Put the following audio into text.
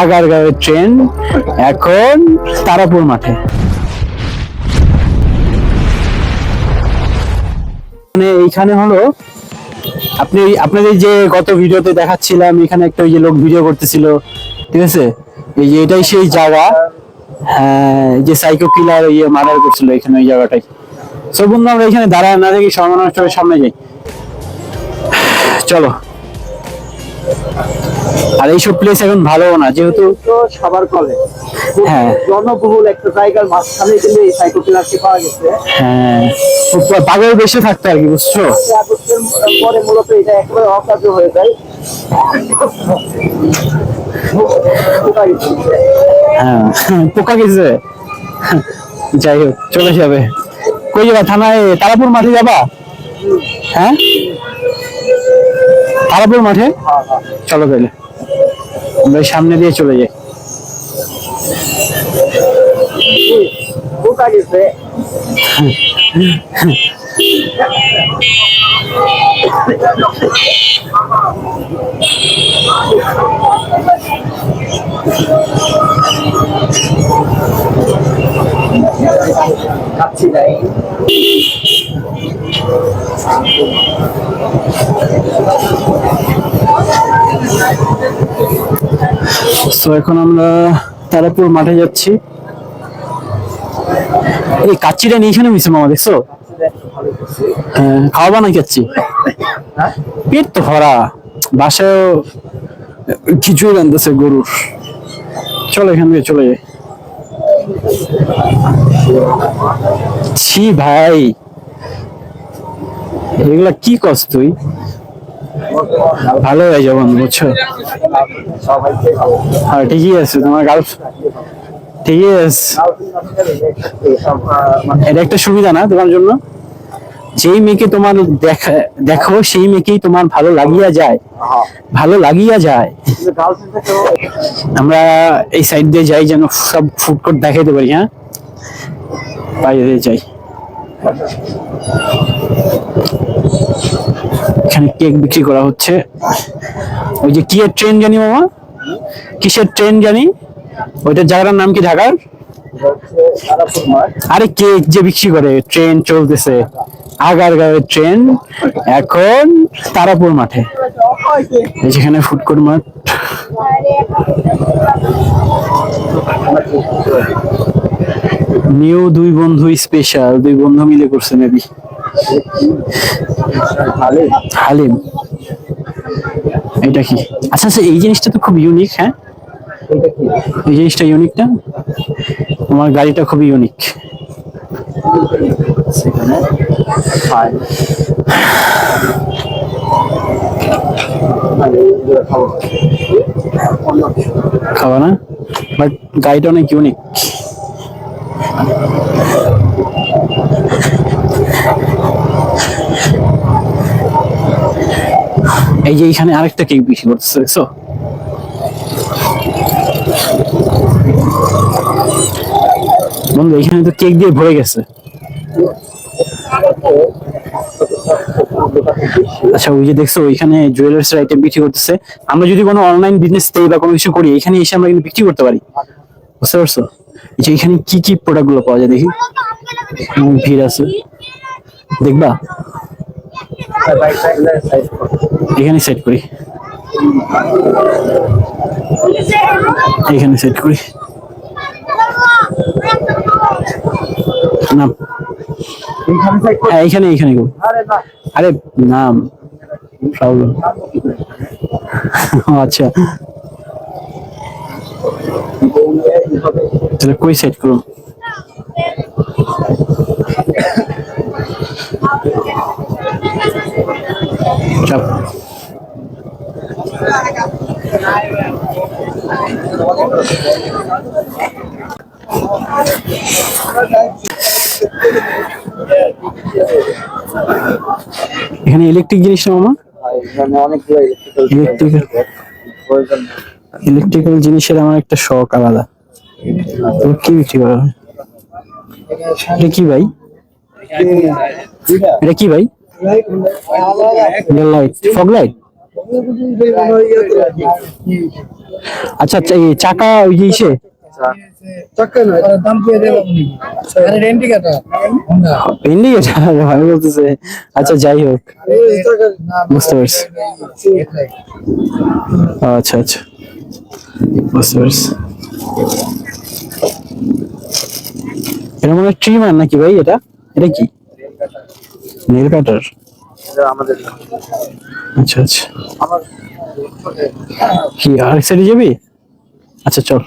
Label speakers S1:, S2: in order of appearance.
S1: আগারগাঁওয়ের train এখন তারাপুর মাঠে। মানে এইখানে হলো আপনাদের যে গত ভিডিওতে দেখাচ্ছিলাম, এখানে একটা ওই যে লোক ভিডিও করতেছিল, ঠিক আছে, এই যে এটাই সেই জায়গা। হ্যাঁ, এই যে সাইকো কিলার ইয়ে মার্ডার করছিল এখানে ওই জায়গাটাই। সো বন্ধু, আমরা এখানে দাঁড়ায় না দেখি সর্বনাশের সামনে যাই, চলো। আর এইসব প্লেস এখন ভালো না, যেহেতু
S2: সবার কলে
S1: হ্যাঁ
S2: জনবহুল একটা জায়গার মাঝখানে গেলে এই সাইকো কিলারকে পাওয়া গেছে।
S1: হ্যাঁ, পাগল বেশি থাকতো আর কি, বুঝছো।
S2: আগস্টের পরে মূলত এটা একেবারে অকার্য হয়ে যায়।
S1: হ্যাঁ, পোকা গেছে। যাই হোক, চলে যাবে। কই যাবা? থানায় তারাপুর মাঠে যাবা? হ্যাঁ, তারাপুর মাঠে চলো তাহলে, আমরা সামনে দিয়ে চলে যাই।
S2: পোকা গেছে। খাচ্ছি নাই।
S1: তো এখন আমরা তারাপুর মাঠে যাচ্ছি। এই কাচ্চিটা নিয়ে এখানে মিশে মামা, দেখছো? হ্যাঁ, খাওয়াবা না কাচ্চি? পেট তো ভরা, বাসায় খিচুড়ি রান্তেছে গরুর। চলো এখান থেকে চলে যাই। ছি ভাই, এগুলা কি কস তুই? ভালো হয়ে যাবো বুঝছো। হ্যাঁ ঠিকই আছে, তোমার ঠিকই আছে। এটা একটা সুবিধা না তোমার জন্য, যেই মেয়েকে তোমার দেখো সেই মেয়েকেই তোমার ভালো লাগিয়া যায়, ভালো লাগিয়া যায়। আমরা এই সাইড দিয়ে যাই যেন সব ফুড কোর্ট দেখাইতে পারি। হ্যাঁ, বাইরে যাই। এখানে কেক বিক্রি করা হচ্ছে। ওই যে কিসের ট্রেন জানি মামা, কিসের ট্রেন জানি, ওইটার জায়গাটার নাম কি ঢাকার? আরে কেক যে বিক্রি করে, ট্রেন চলতেছে, আগারগাঁওয়ের ট্রেন এখন তারাপুর মাঠে। যেখানে ফুড কোর্ট মাঠ। নিউ দুই বন্ধু স্পেশাল, দুই বন্ধু মিলে করছে মেবি। হালিম, এটা কি? আচ্ছা আচ্ছা, এই জিনিসটা তো খুব ইউনিক। হ্যাঁ, এই জিনিসটা ইউনিক না? তোমার গাড়িটা খুবই ইউনিক। খাওয়া না, বাট গাড়িটা অনেক ইউনিক। এই যে এখানে আরেকটা কেক বিক্রি করতেছে, দেখছো? বন্ধু, এখানে তো কেক দিয়ে ভরে গেছে। আচ্ছা, ওই যে দেখছো ওইখানে জুয়েলার্স আইটেম বিক্রি করতেছে। আমরা যদি কোনো অনলাইন বিজনেস দেই বা কোনো কিছু করি, এখানে এসে আমরা কিন্তু বিক্রি করতে পারি, বুঝতে পারছো? যে এখানে কি কি প্রোডাক্ট গুলো পাওয়া যায় দেখি। ভিড় আছে, দেখবা? এখানে সেট করি, এখানে সেট করি নাম। হ্যাঁ, এইখানে এইখানে গো। আরে নাম প্রবলেম। আচ্ছা, তাহলে কই সেট করুন? চাপ। এখানে ইলেকট্রিক জিনিস না মামা? ইলেকট্রিক্যাল জিনিসের আমার একটা শখ আলাদা। কি বিক্রি করা হয়? এটা কি ভাই? এটা কি ভাই? Light, fog light. আচ্ছা আচ্ছা, এই চাকা ওই যে ইসে
S2: চাকা না এটা দাম পেয়ে দেব আপনি আরে রেন্টি কাটা হোন্ডা
S1: ইন্ডিকেটার ভালো বলতেছে। আচ্ছা যাই হোক,
S2: এই চাকা
S1: বুঝতে পারছি। আচ্ছা আচ্ছা, বুঝতে পারছি। এটা মনে হয় ট্রিমার নাকি ভাই? এটা এটা কি? নেল কাটার।
S2: এটা আমাদের
S1: আচ্ছা আচ্ছা, কি আরেক সাইডে যাবি? আচ্ছা চল।